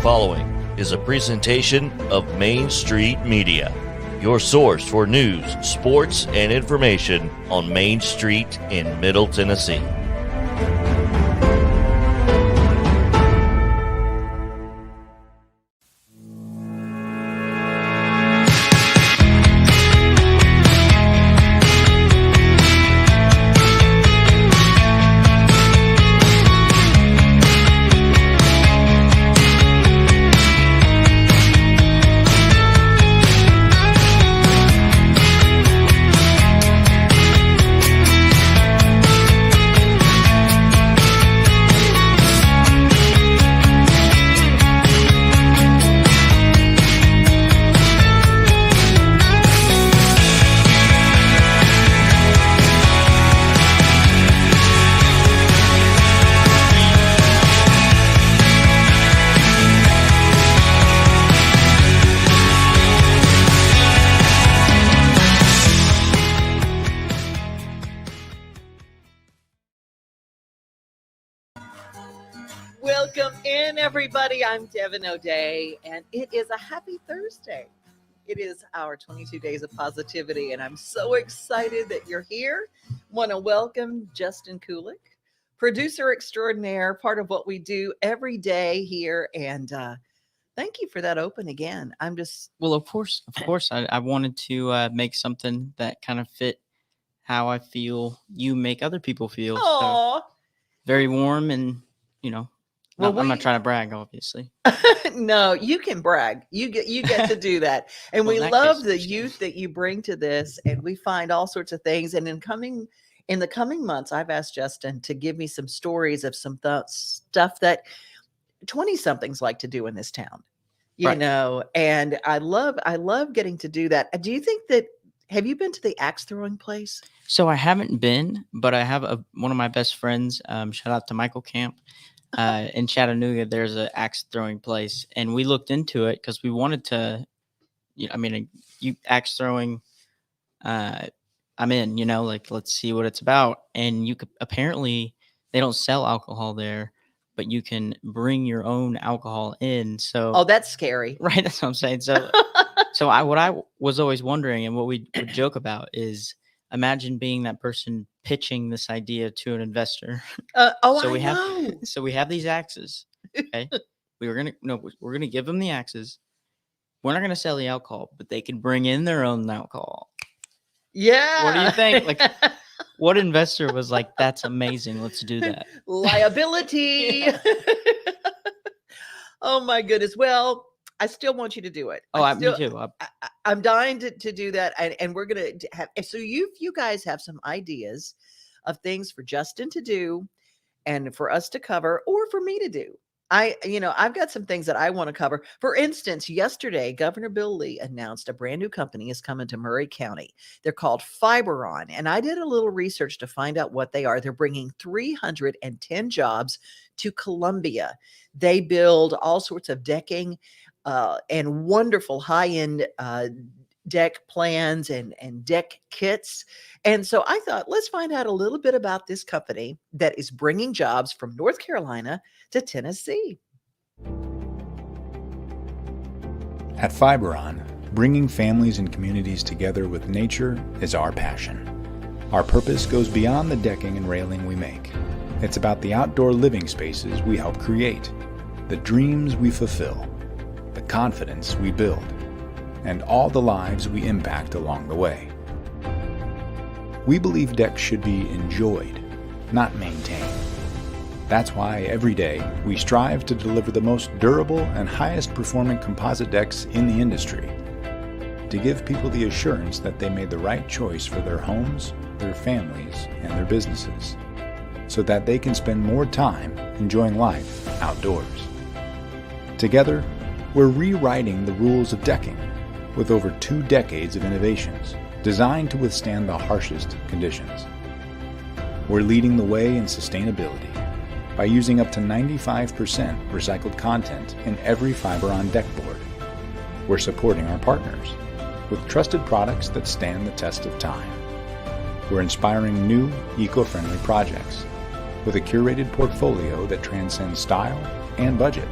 following is a presentation of Main Street Media, your source for news, sports, and information on Main Street in Middle Tennessee. Welcome in, everybody. I'm Devin O'Day, and it is a happy Thursday. It is our 22 Days of Positivity, and I'm so excited that you're here. Want to welcome Justin Kulik, producer extraordinaire, part of what we do every day here, and thank you for that open again. Well, of course, I wanted to make something that kind of fit how I feel you make other people feel. Aww. So, very warm and, Well, I'm not trying to brag, obviously. No, you can brag. You get to do that. And Well, we in that love case, the youth that you bring to this, and we find all sorts of things. And in the coming months, I've asked Justin to give me some stories of some stuff that 20-somethings like to do in this town. Right. And I love getting to do that. Do you think that have you been to the axe throwing place? So I haven't been, but I have one of my best friends, shout out to Michael Camp. In Chattanooga, there's an axe throwing place, and we looked into it because we wanted to. Axe throwing. I'm in. Let's see what it's about. And you could apparently they don't sell alcohol there, but you can bring your own alcohol in. So that's scary, right? That's what I'm saying. So, what I was always wondering, and what we would joke about is. Imagine being that person pitching this idea to an investor. So we have these axes. Okay, we're gonna give them the axes. We're not gonna sell the alcohol, but they can bring in their own alcohol. Yeah. What do you think? Like, what investor was like, "That's amazing. Let's do that." Liability. Oh my goodness. Well, I still want you to do it. Me too. I'm dying to do that. And we're going to have, so you guys have some ideas of things for Justin to do and for us to cover or for me to do. I've got some things that I want to cover. For instance, yesterday, Governor Bill Lee announced a brand new company is coming to Maury County. They're called Fiberon. And I did a little research to find out what they are. They're bringing 310 jobs to Columbia. They build all sorts of decking and wonderful high-end deck plans and deck kits. And so I thought, let's find out a little bit about this company that is bringing jobs from North Carolina to Tennessee. At Fiberon, bringing families and communities together with nature is our passion. Our purpose goes beyond the decking and railing we make. It's about the outdoor living spaces we help create, the dreams we fulfill, the confidence we build, and all the lives we impact along the way. We believe decks should be enjoyed, not maintained. That's why every day we strive to deliver the most durable and highest performing composite decks in the industry, to give people the assurance that they made the right choice for their homes, their families, and their businesses, so that they can spend more time enjoying life outdoors. Together, we're rewriting the rules of decking with over 2 decades of innovations designed to withstand the harshest conditions. We're leading the way in sustainability by using up to 95% recycled content in every Fiberon deck board. We're supporting our partners with trusted products that stand the test of time. We're inspiring new, eco-friendly projects with a curated portfolio that transcends style and budget.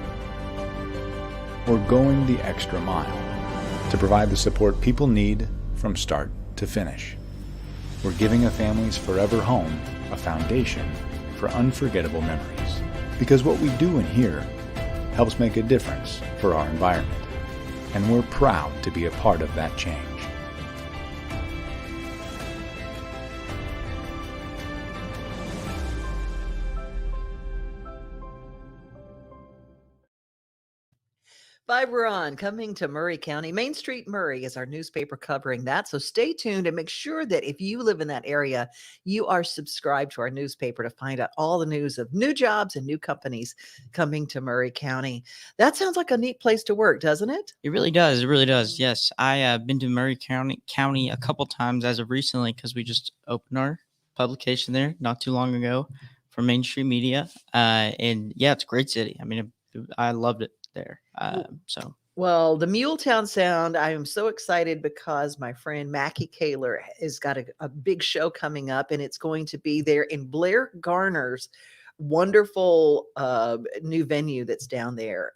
or going the extra mile to provide the support people need from start to finish. We're giving a family's forever home a foundation for unforgettable memories, because what we do in here helps make a difference for our environment, and we're proud to be a part of that change. Fiberon coming to Maury County. Main Street Maury is our newspaper covering that. So stay tuned and make sure that if you live in that area, you are subscribed to our newspaper to find out all the news of new jobs and new companies coming to Maury County. That sounds like a neat place to work, doesn't it? It really does. It really does. Yes. I have been to Maury County a couple times as of recently because we just opened our publication there not too long ago for Main Street Media. And yeah, it's a great city. I mean, I loved it there. Well, the Muletown Sound, I am so excited because my friend Mackie Kaler has got a big show coming up, and it's going to be there in Blair Garner's wonderful new venue that's down there.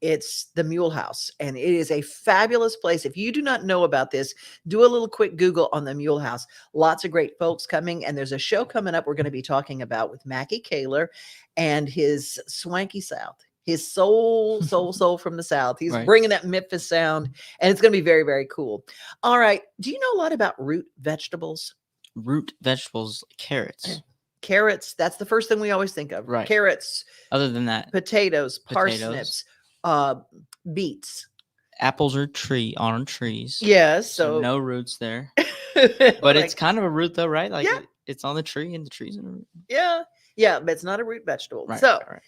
It's the Mule House, and it is a fabulous place. If you do not know about this, do a little quick Google on the Mule House. Lots of great folks coming, and there's a show coming up we're going to be talking about with Mackie Kaler and his swanky South. His soul from the South. He's bringing that Memphis sound, and it's going to be very, very cool. All right. Do you know a lot about root vegetables? Root vegetables, carrots. Carrots. That's the first thing we always think of. Right. Carrots. Other than that, potatoes, parsnips, beets. Apples are on trees. Yes. So no roots there. But it's kind of a root though, right? Like it's on the tree and the tree's in a root. Yeah. Yeah. But it's not a root vegetable. Right, so right.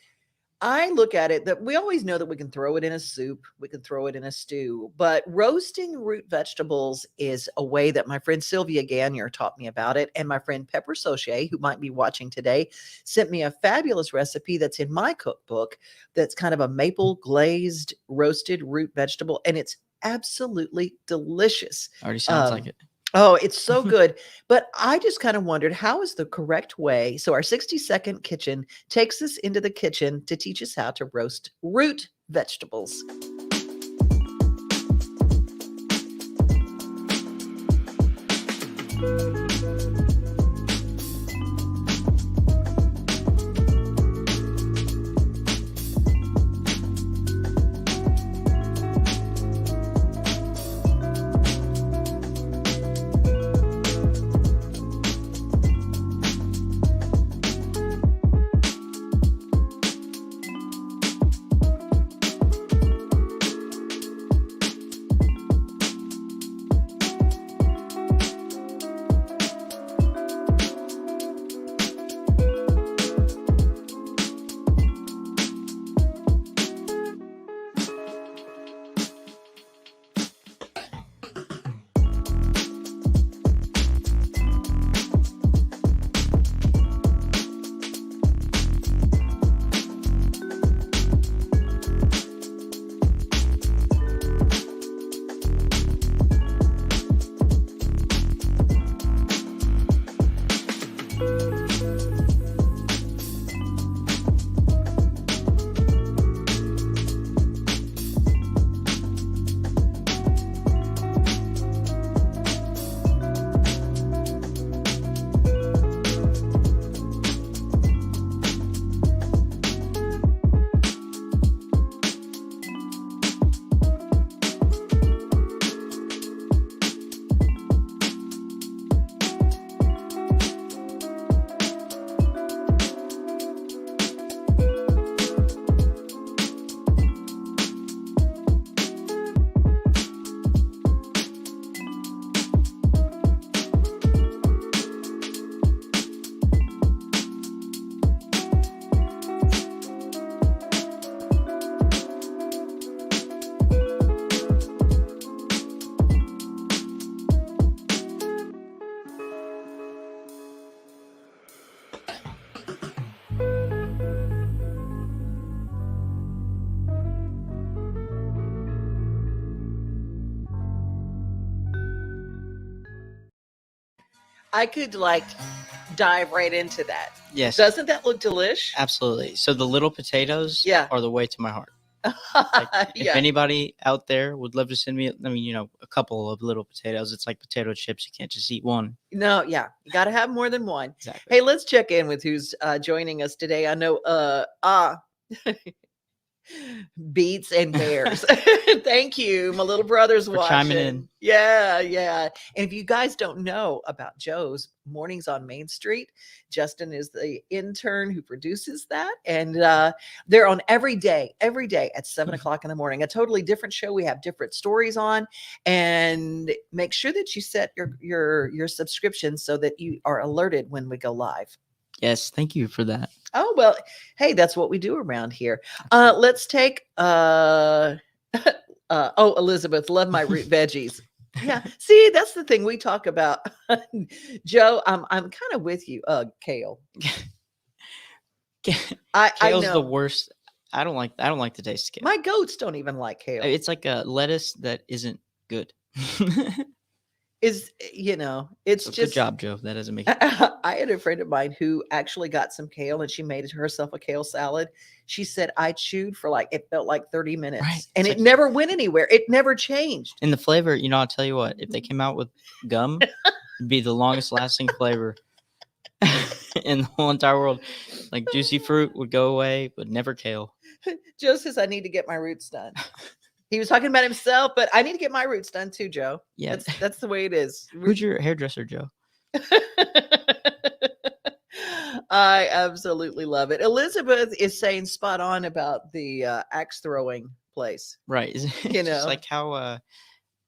I look at it that we always know that we can throw it in a soup, we can throw it in a stew, but roasting root vegetables is a way that my friend Sylvia Gagnier taught me about it. And my friend Pepper Saucier, who might be watching today, sent me a fabulous recipe that's in my cookbook that's kind of a maple glazed roasted root vegetable. And it's absolutely delicious. Already sounds like it. Oh, it's so good. But I just kind of wondered, how is the correct way? So our 60-second kitchen takes us into the kitchen to teach us how to roast root vegetables. I could dive right into that. Yes. Doesn't that look delish? Absolutely. So the little potatoes are the way to my heart. Like, if anybody out there would love to send me, a couple of little potatoes. It's like potato chips. You can't just eat one. No, yeah. You got to have more than one. Exactly. Hey, let's check in with who's joining us today. I know, Beats and Bears. Thank you. My little brother's watching. Chiming in. Yeah. And if you guys don't know about Joe's Mornings on Main Street, Justin is the intern who produces that. And they're on every day at 7 o'clock in the morning. A totally different show. We have different stories on. And make sure that you set your subscription so that you are alerted when we go live. Yes, thank you for that. Oh, well, hey, that's what we do around here. Let's take Elizabeth, love my root veggies. Yeah. See, that's the thing we talk about. Joe, I'm kind of with you. Kale. Kale's the worst. I don't like the taste of kale. My goats don't even like kale. It's like a lettuce that isn't good. It's just good job, Joe. That doesn't make it. I had a friend of mine who actually got some kale and she made herself a kale salad. She said I chewed for it felt like 30 minutes. Right. And it never went anywhere. It never changed. And the flavor, I'll tell you what, if they came out with gum, it'd be the longest lasting flavor in the whole entire world. Like juicy fruit would go away, but never kale. Joe says I need to get my roots done. He was talking about himself, but I need to get my roots done too, Joe. Yeah. That's the way it is. Who's your hairdresser, Joe? I absolutely love it. Elizabeth is saying spot on about the axe throwing place. Right. It's like how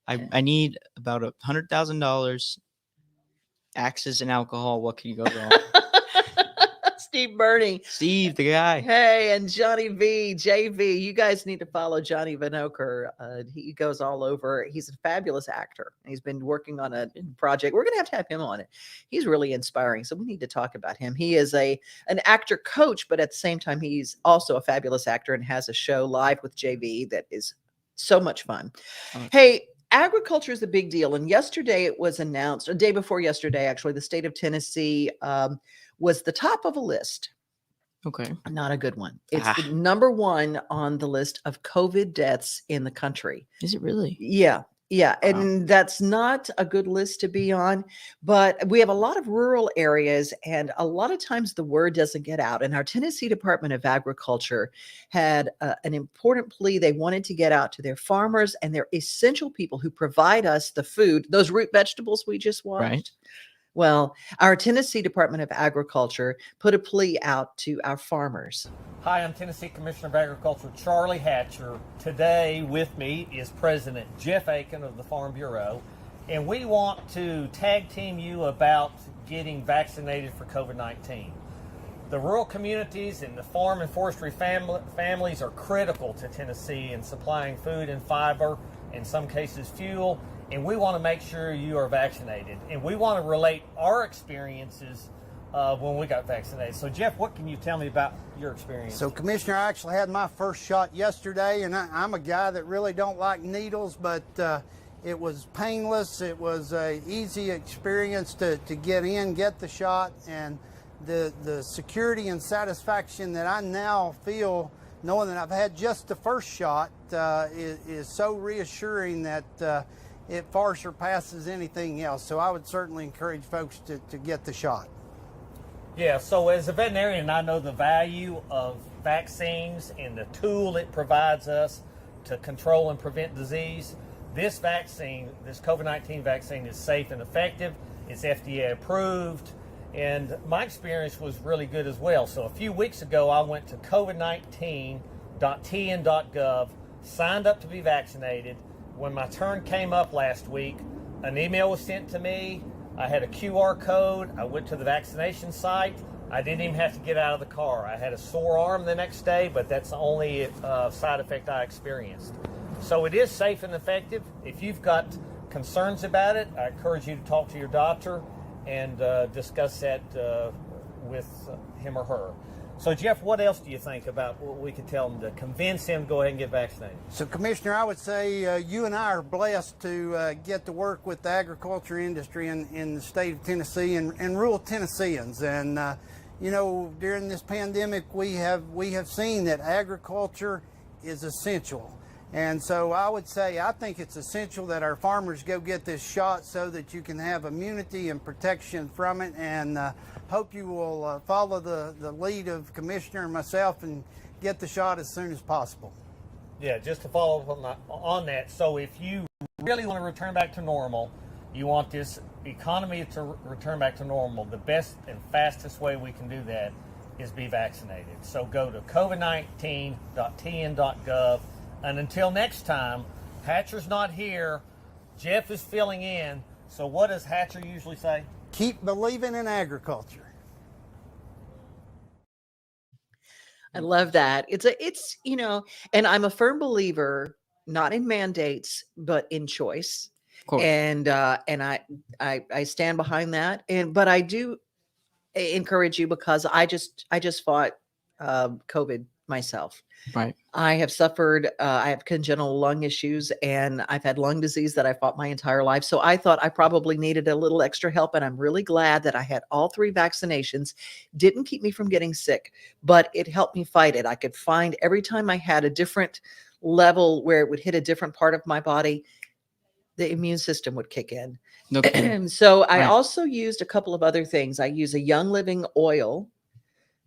I need about $100,000 axes and alcohol. What can you go wrong? Steve Burney. Steve, the guy. Hey, and Johnny V, JV. You guys need to follow Johnny Vinokur. He goes all over. He's a fabulous actor. He's been working on a project. We're going to have him on it. He's really inspiring. So we need to talk about him. He is an actor coach, but at the same time, he's also a fabulous actor and has a show live with JV that is so much fun. Hey, agriculture is a big deal. And yesterday it was announced, a day before yesterday, actually, the state of Tennessee was the top of a list. Okay. Not a good one. It's the number one on the list of COVID deaths in the country. Is it really? Yeah. Wow. And that's not a good list to be on, but we have a lot of rural areas and a lot of times the word doesn't get out. And our Tennessee Department of Agriculture had an important plea. They wanted to get out to their farmers and their essential people who provide us the food, those root vegetables we just watched. Right. Well, our Tennessee Department of Agriculture put a plea out to our farmers. Hi, I'm Tennessee Commissioner of Agriculture Charlie Hatcher. Today with me is President Jeff Aiken of the Farm Bureau, and we want to tag team you about getting vaccinated for COVID-19. The rural communities and the farm and forestry families are critical to Tennessee in supplying food and fiber, in some cases fuel, and we want to make sure you are vaccinated. And we want to relate our experiences when we got vaccinated. So Jeff, what can you tell me about your experience? So Commissioner, I actually had my first shot yesterday, and I'm a guy that really don't like needles, but it was painless. It was an easy experience to get in, get the shot, and the security and satisfaction that I now feel knowing that I've had just the first shot is so reassuring that it far surpasses anything else. So I would certainly encourage folks to get the shot. Yeah, so as a veterinarian, I know the value of vaccines and the tool it provides us to control and prevent disease. This vaccine, this COVID-19 vaccine, is safe and effective. It's FDA approved. And my experience was really good as well. So a few weeks ago, I went to covid19.tn.gov, signed up to be vaccinated. When my turn came up last week, an email was sent to me. I had a QR code. I went to the vaccination site. I didn't even have to get out of the car. I had a sore arm the next day, but that's the only side effect I experienced. So it is safe and effective. If you've got concerns about it, I encourage you to talk to your doctor and discuss that with him or her. So Jeff, what else do you think about what we could tell them to convince him to go ahead and get vaccinated? So Commissioner, I would say you and I are blessed to get to work with the agriculture industry in the state of Tennessee and rural Tennesseans. And during this pandemic, we have seen that agriculture is essential. And so I would say I think it's essential that our farmers go get this shot so that you can have immunity and protection from it, and hope you will follow the lead of Commissioner and myself and get the shot as soon as possible. Yeah, just to follow up on that, so if you really want to return back to normal, you want this economy to return back to normal, the best and fastest way we can do that is be vaccinated. So go to covid19.tn.gov. And until next time, Hatcher's not here. Jeff is filling in. So what does Hatcher usually say? Keep believing in agriculture. I love that. It's and I'm a firm believer, not in mandates, but in choice. Of course. And I stand behind that. But I do encourage you, because I just fought COVID myself. Right. I have suffered, I have congenital lung issues, and I've had lung disease that I fought my entire life. So I thought I probably needed a little extra help. And I'm really glad that I had all 3 vaccinations. Didn't keep me from getting sick, but it helped me fight it. I could find every time I had a different level where it would hit a different part of my body, the immune system would kick in. Okay. So I also used a couple of other things. I use a Young Living oil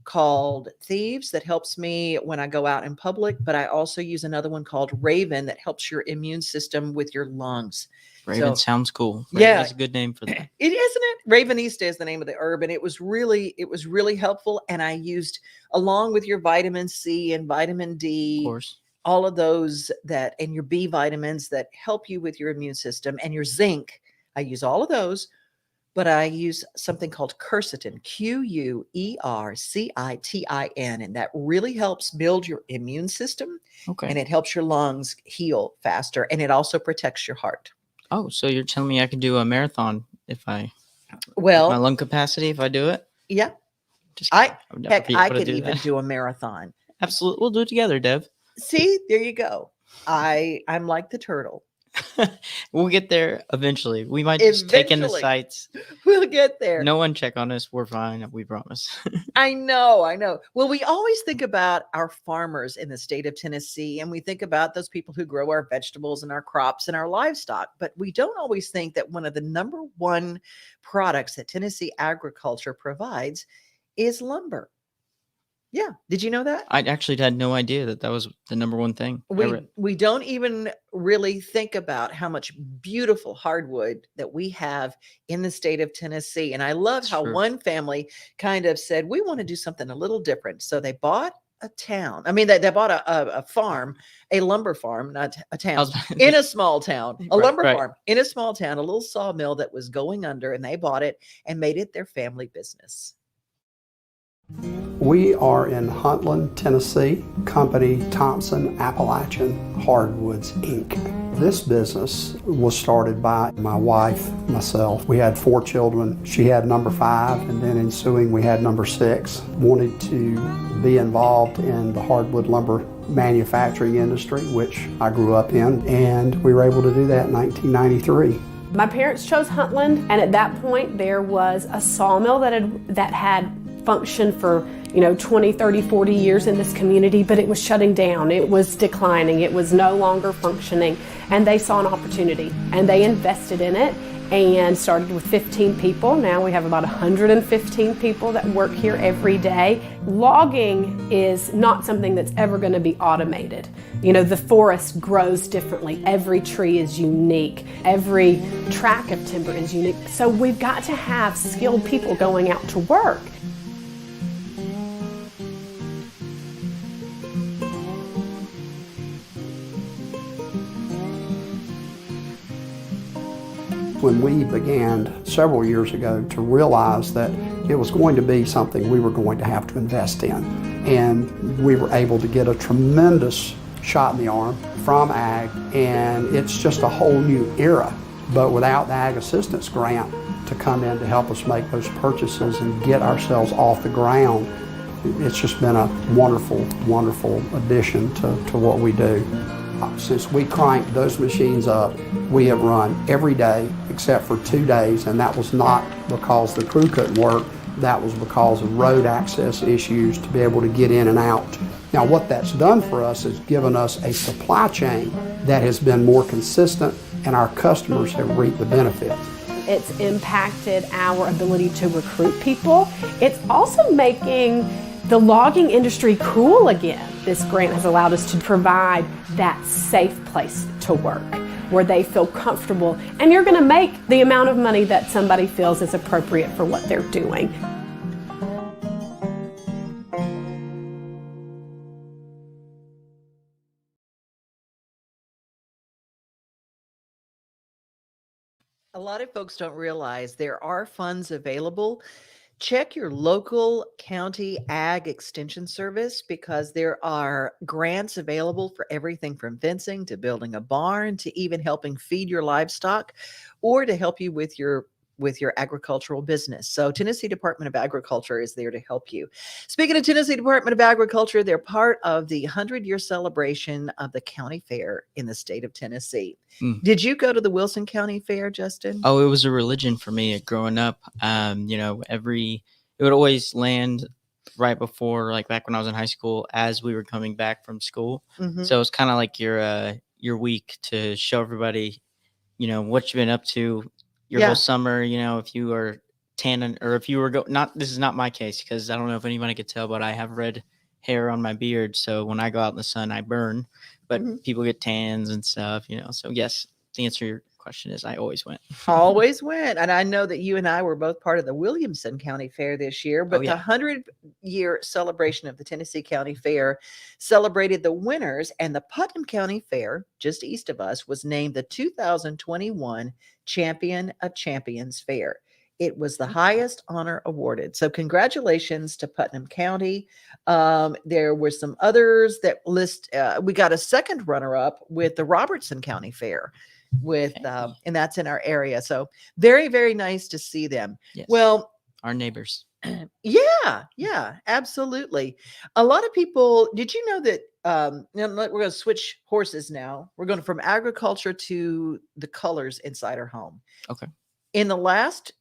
called Thieves that helps me when I go out in public, but I also use another one called Raven that helps your immune system with your lungs. Raven sounds cool. Raven, yeah, that's a good name for that. It isn't it. Ravenista is the name of the herb, and it was really helpful. And I used, along with your vitamin C and vitamin D, Of course, all of those and your B vitamins that help you with your immune system, and your zinc. I use all of those. But I use something called quercetin, Quercitin, and that really helps build your immune system. Okay. And it helps your lungs heal faster, and it also protects your heart. Oh, so you're telling me I could do a marathon if my lung capacity, if I do it? Yeah. I could even do a marathon. Absolutely. We'll do it together, Dev. See, there you go. I'm like the turtle. We'll get there eventually. We might just take in the sights. We'll get there. No one check on us. We're fine. We promise. I know. Well, we always think about our farmers in the state of Tennessee, and we think about those people who grow our vegetables and our crops and our livestock, but we don't always think that one of the number one products that Tennessee agriculture provides is lumber. Yeah. Did you know that? I actually had no idea that was the number one thing. We don't even really think about how much beautiful hardwood that we have in the state of Tennessee. And I love how one family kind of said, we want to do something a little different. So they bought a town. I mean, they bought a farm, a lumber farm, not a town, in a small town, a lumber farm in a small town, a little sawmill that was going under, and they bought it and made it their family business. We are in Huntland, Tennessee, company Thompson Appalachian Hardwoods, Inc. This business was started by my wife, myself. We had 4 children. She had number 5, and then ensuing we had number 6. Wanted to be involved in the hardwood lumber manufacturing industry, which I grew up in, and we were able to do that in 1993. My parents chose Huntland, and at that point there was a sawmill that had functioned for 20, 30, 40 years in this community, but it was shutting down. It was declining. It was no longer functioning, and they saw an opportunity and they invested in it and started with 15 people. Now we have about 115 people that work here every day. Logging is not something that's ever going to be automated. The forest grows differently. Every tree is unique. Every tract of timber is unique. So we've got to have skilled people going out to work. When we began several years ago to realize that it was going to be something we were going to have to invest in, and we were able to get a tremendous shot in the arm from Ag, and it's just a whole new era. But without the Ag Assistance Grant to come in to help us make those purchases and get ourselves off the ground, it's just been a wonderful, wonderful addition to what we do. Since we cranked those machines up, we have run every day except for 2 days, and that was not because the crew couldn't work. That was because of road access issues to be able to get in and out. Now, what that's done for us is given us a supply chain that has been more consistent, and our customers have reaped the benefit. It's impacted our ability to recruit people. It's also making the logging industry cool again. This grant has allowed us to provide that safe place to work where they feel comfortable, and you're going to make the amount of money that somebody feels is appropriate for what they're doing. A lot of folks don't realize there are funds available. Check your local county ag extension service because there are grants available for everything from fencing to building a barn to even helping feed your livestock or to help you with your agricultural business. So Tennessee Department of Agriculture is there to help you. Speaking of Tennessee Department of Agriculture, they're part of the 100-year celebration of the county fair in the state of Tennessee. Did you go to the Wilson County Fair, Justin? Oh, it was a religion for me growing up. It would always land right before, like back when I was in high school, as we were coming back from school. Mm-hmm. So it's kind of like your week to show everybody, what you've been up to your whole summer. If you are tanning or if you were this is not my case because I don't know if anybody could tell, but I have red hair on my beard. So when I go out in the sun, I burn, but people get tans and stuff, So yes, the answer to your question is I always went. Always went. And I know that you and I were both part of the Williamson County Fair this year, but the 100-year celebration of the Tennessee County Fair celebrated the winners, and the Putnam County Fair, just east of us, was named the 2021 Champion of Champions Fair. It was the highest honor awarded. So congratulations to Putnam County. There were some others that we got a second runner-up with the Robertson County Fair and that's in our area. So very, very nice to see them. Yes. Well, our neighbors. Yeah, absolutely. A lot of people, did you know that, we're going to switch horses now. We're going from agriculture to the colors inside our home. Okay. In the last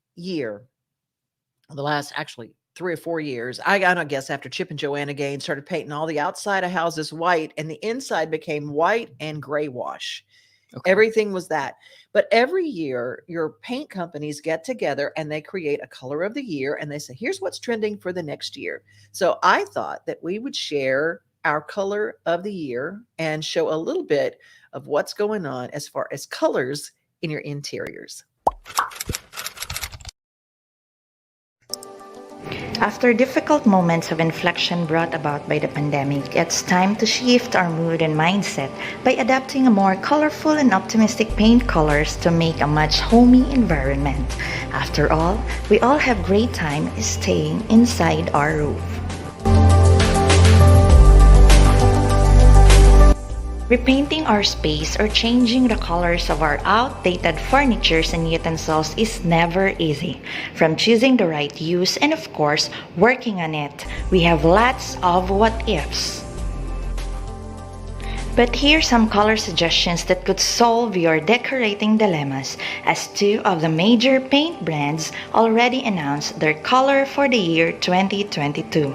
actually 3 or 4 years, I guess after Chip and Joanna Gaines started painting all the outside of houses white and the inside became white and gray wash. Okay. Everything was that. But every year, your paint companies get together and they create a color of the year and they say, here's what's trending for the next year. So I thought that we would share our color of the year and show a little bit of what's going on as far as colors in your interiors. After difficult moments of inflection brought about by the pandemic, it's time to shift our mood and mindset by adapting a more colorful and optimistic paint colors to make a much homey environment. After all, we all have great time staying inside our roof. Repainting our space or changing the colors of our outdated furnitures and utensils is never easy. From choosing the right use and of course, working on it, we have lots of what-ifs. But here's some color suggestions that could solve your decorating dilemmas, as 2 of the major paint brands already announced their color for the year 2022.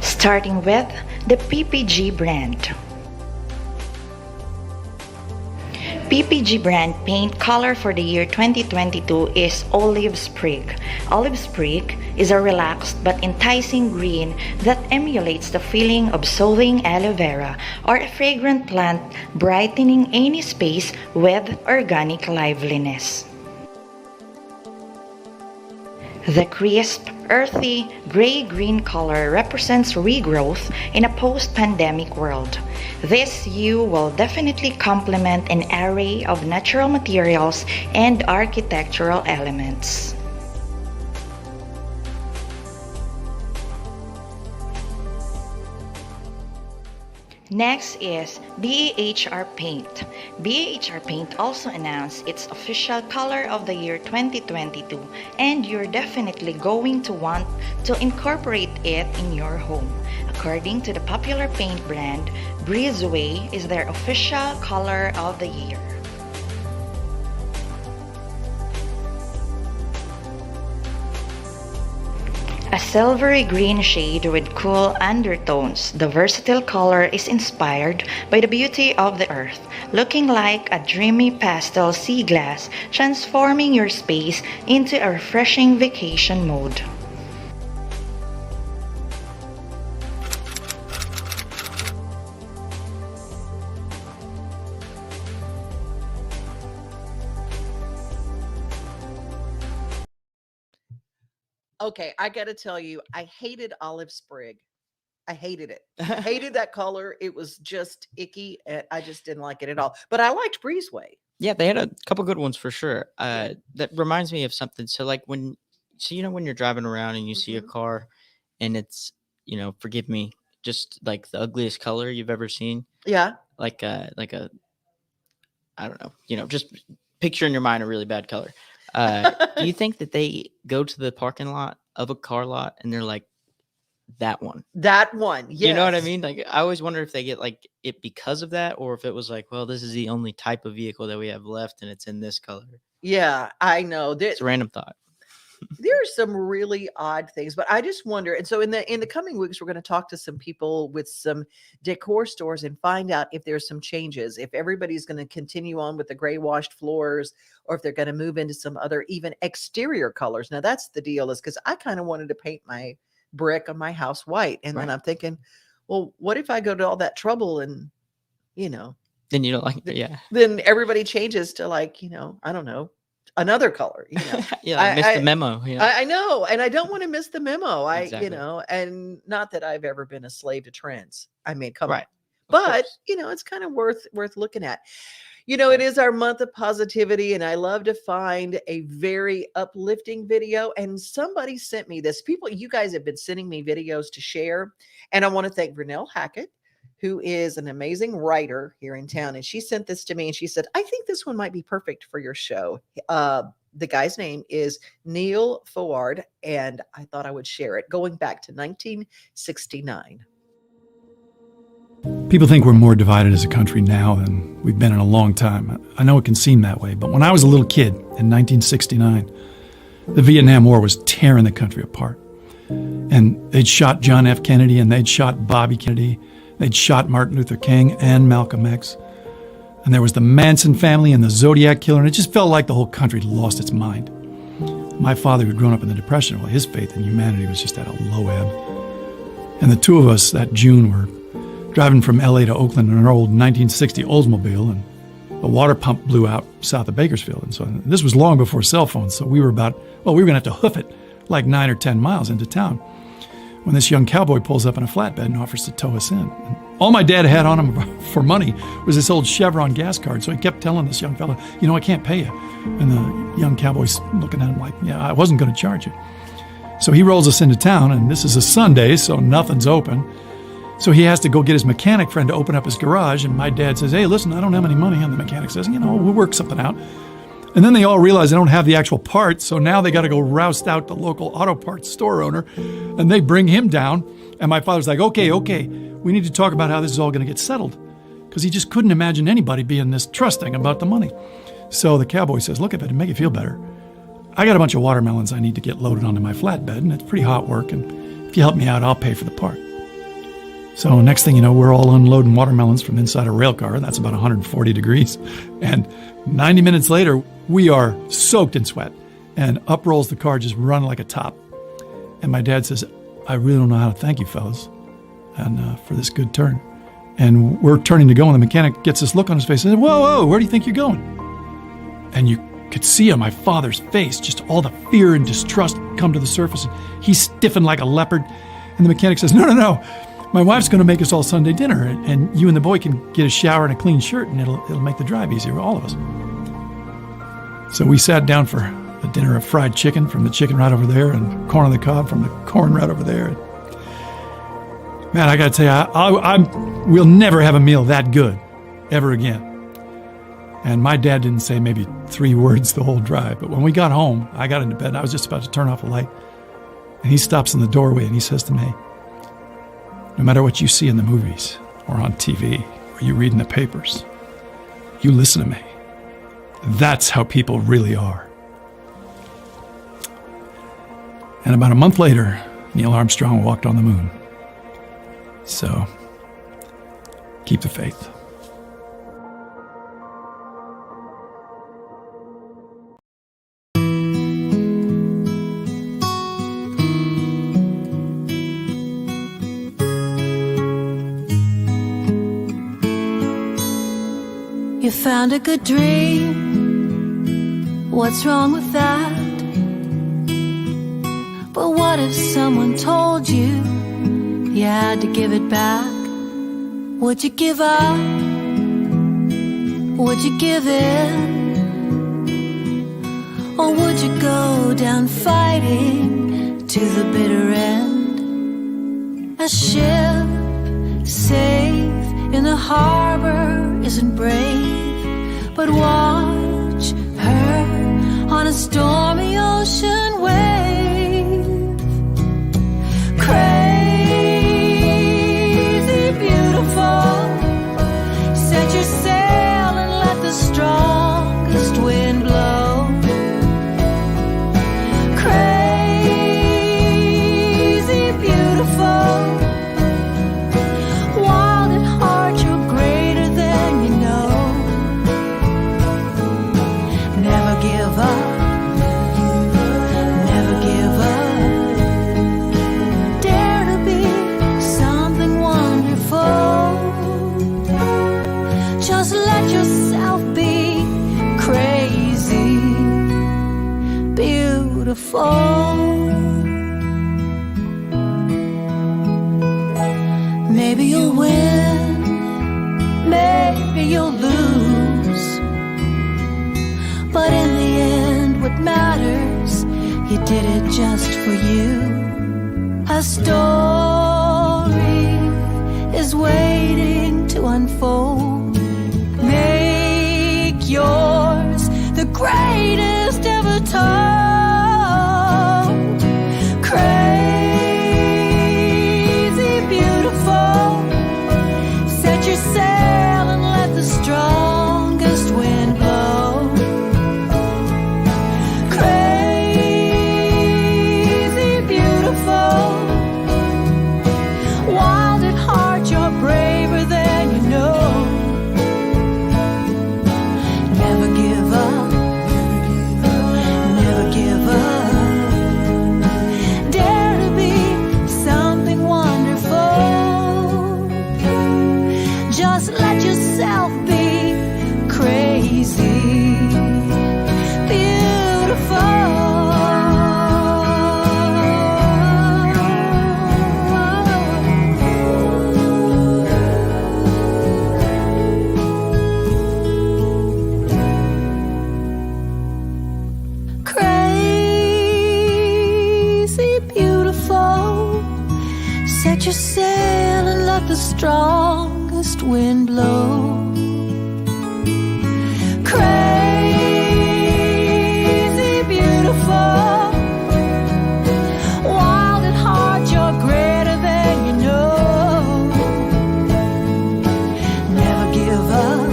Starting with the PPG brand. PPG brand paint color for the year 2022 is Olive Sprig. Olive Sprig is a relaxed but enticing green that emulates the feeling of soothing aloe vera or a fragrant plant brightening any space with organic liveliness. The crisp, earthy, gray-green color represents regrowth in a post-pandemic world. This hue will definitely complement an array of natural materials and architectural elements. Next is BAHR Paint. BAHR Paint also announced its official color of the year 2022, and you're definitely going to want to incorporate it in your home. According to the popular paint brand, Breezeway is their official color of the year. A silvery green shade with cool undertones, the versatile color is inspired by the beauty of the earth, looking like a dreamy pastel sea glass, transforming your space into a refreshing vacation mode. Okay, I got to tell you, I hated olive sprig. I hated it. I hated that color. It was just icky. And I just didn't like it at all. But I liked Breezeway. Yeah, they had a couple good ones for sure. That reminds me of something. So like when you're driving around and you see a car and it's, forgive me, just like the ugliest color you've ever seen. Yeah. Like a I don't know, just picture in your mind a really bad color. Do you think that they go to the parking lot of a car lot and they're like, that one? That one, yes. You know what I mean? Like, I always wonder if they get like it because of that, or if it was like, well, this is the only type of vehicle that we have left and it's in this color. Yeah, I know. It's a random thought. There are some really odd things, but I just wonder. And so in the coming weeks, we're going to talk to some people with some decor stores and find out if there's some changes, if everybody's going to continue on with the gray washed floors, or if they're going to move into some other even exterior colors. Now that's the deal, is because I kind of wanted to paint my brick on my house white. And then I'm thinking, well, what if I go to all that trouble and, then you don't like it. Yeah. Then everybody changes to like, I don't know, another color, Yeah, I missed the memo. I know, and I don't want to miss the memo. Exactly. And not that I've ever been a slave to trends. I mean, come Right. on. But it's kind of worth looking at. It is our month of positivity, and I love to find a very uplifting video. And somebody sent me this. You guys have been sending me videos to share, and I want to thank Vernell Hackett, who is an amazing writer here in town. And she sent this to me and she said, I think this one might be perfect for your show. The guy's name is Neal Foard, and I thought I would share it, going back to 1969. People think we're more divided as a country now than we've been in a long time. I know it can seem that way, but when I was a little kid in 1969, the Vietnam War was tearing the country apart. And they'd shot John F. Kennedy, and they'd shot Bobby Kennedy. They'd shot Martin Luther King and Malcolm X. And there was the Manson family and the Zodiac killer, and it just felt like the whole country had lost its mind. My father, who'd grown up in the Depression, well, his faith in humanity was just at a low ebb. And the two of us that June were driving from LA to Oakland in an old 1960 Oldsmobile, and a water pump blew out south of Bakersfield. And so this was long before cell phones, so we were going to have to hoof it like 9 or 10 miles into town, when this young cowboy pulls up in a flatbed and offers to tow us in. And all my dad had on him for money was this old Chevron gas card. So he kept telling this young fella, I can't pay you. And the young cowboy's looking at him like, yeah, I wasn't going to charge you. So he rolls us into town, and this is a Sunday, so nothing's open. So he has to go get his mechanic friend to open up his garage. And my dad says, hey, listen, I don't have any money. And the mechanic says, we'll work something out. And then they all realize they don't have the actual parts, so now they got to go roust out the local auto parts store owner, and they bring him down. And my father's like, okay, we need to talk about how this is all going to get settled, because he just couldn't imagine anybody being this trusting about the money. So the cowboy says, look, if it make you feel better, I got a bunch of watermelons I need to get loaded onto my flatbed, and it's pretty hot work, and if you help me out, I'll pay for the part. So next thing you know, we're all unloading watermelons from inside a rail car. That's about 140 degrees. And 90 minutes later, we are soaked in sweat. And up rolls the car, just run like a top. And my dad says, I really don't know how to thank you, fellas, and for this good turn. And we're turning to go, and the mechanic gets this look on his face and says, whoa, where do you think you're going? And you could see on my father's face just all the fear and distrust come to the surface. And he stiffened like a leopard. And the mechanic says, no. My wife's going to make us all Sunday dinner, and you and the boy can get a shower and a clean shirt, and it'll make the drive easier for all of us. So we sat down for a dinner of fried chicken from the chicken right over there, and corn on the cob from the corn right over there. Man, I got to tell you, we'll never have a meal that good ever again. And my dad didn't say maybe 3 words the whole drive, but when we got home, I got into bed, and I was just about to turn off the light, and he stops in the doorway and he says to me, no matter what you see in the movies or on TV or you read in the papers, you listen to me. That's how people really are. And about a month later, Neil Armstrong walked on the moon. So, keep the faith. You found a good dream. What's wrong with that? But what if someone told you you had to give it back? Would you give up? Would you give in? Or would you go down fighting to the bitter end? A ship safe in the harbor isn't brave, but watch her on a stormy ocean wave. Crazy beautiful, set your sail and let the strongest wind blow. Crazy beautiful, wild at heart, you're greater than you know. Never give up. Never give up. Dare to be something wonderful. Just let yourself be crazy, beautiful. Maybe you'll win, maybe you'll lose, but in the end what matters, you did it just for you. A story is waiting to unfold. Make yours the greatest ever told. Crazy beautiful, set your sail and let the strongest wind blow. Crazy beautiful, wild at heart, you're braver than you know. Never give up, never give up. Dare to be something wonderful. Just let yourself be crazy, beautiful. Crazy beautiful, set your sail and let the strongest wind blow. Crazy beautiful, wild at heart, you're greater than you know. Never give up,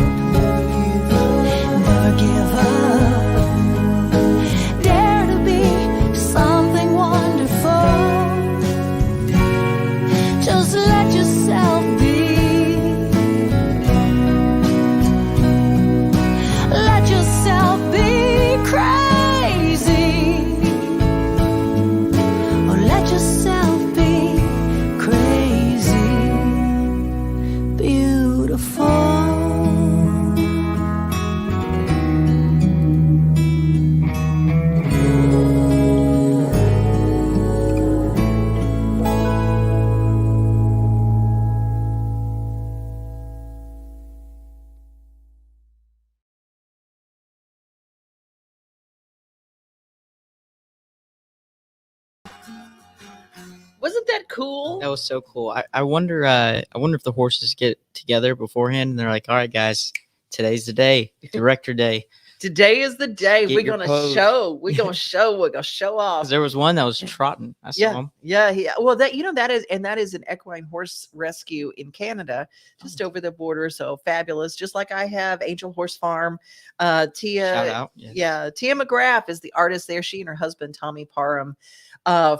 never give up. Dare to be something wonderful. Just let yourself be. Let yourself be crazy. Or let yourself be crazy, beautiful. Wasn't that cool? That was so cool. I wonder if the horses get together beforehand and they're like, all right, guys, today's the day, director day. Today is the day. Get We're your gonna pose. show. We're gonna show. We're gonna show off. 'Cause there was one that was trotting. I saw him. Yeah. Well, that is an equine horse rescue in Canada, just over the border. So fabulous. Just like I have Angel Horse Farm. Tia, Shout out. Tia McGraff is the artist there. She and her husband Tommy Parham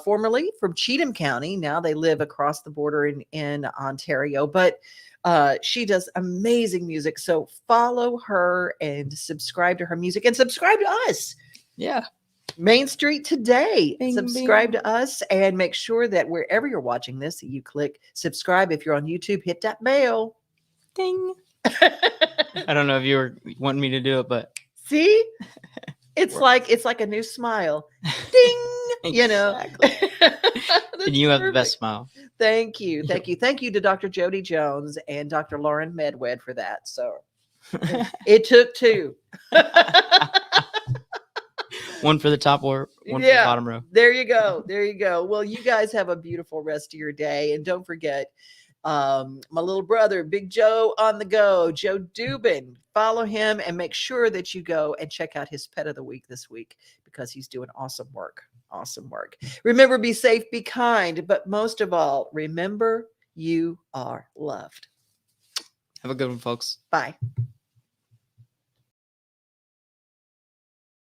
formerly from Cheatham County. Now they live across the border in Ontario, but she does amazing music. So follow her and subscribe to her music and subscribe to us. Yeah. Main Street Today. Bing, subscribe bing. to us and make sure that wherever you're watching this, you click subscribe. If you're on YouTube, hit that bell. Ding. I don't know if you were wanting me to do it, but see, it's like a new smile. Ding. Exactly. And you have the best smile. Thank you. Thank you to Dr. Jody Jones and Dr. Lauren Medwed for that. So it took two. One for the top or one for the bottom row. There you go. Well, you guys have a beautiful rest of your day. And don't forget, my little brother, Big Joe on the go, Joe Dubin. Follow him and make sure that you go and check out his Pet of the Week this week because he's doing awesome work. Remember, be safe, be kind, but most of all, remember you are loved. Have a good one, folks. Bye.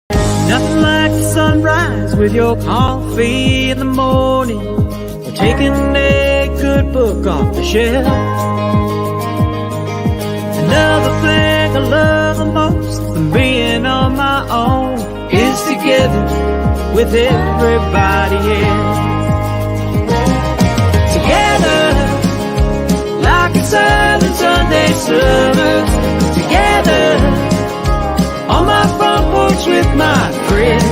Nothing like the sunrise with your coffee in the morning, or taking a good book off the shelf. Another thing I love the most than being on my own is together with everybody else. Together, like it's silent Sunday summer. Together, on my front porch with my friends.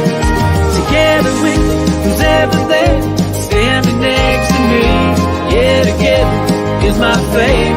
Together with who's ever there, standing next to me. Yeah, together is my favorite.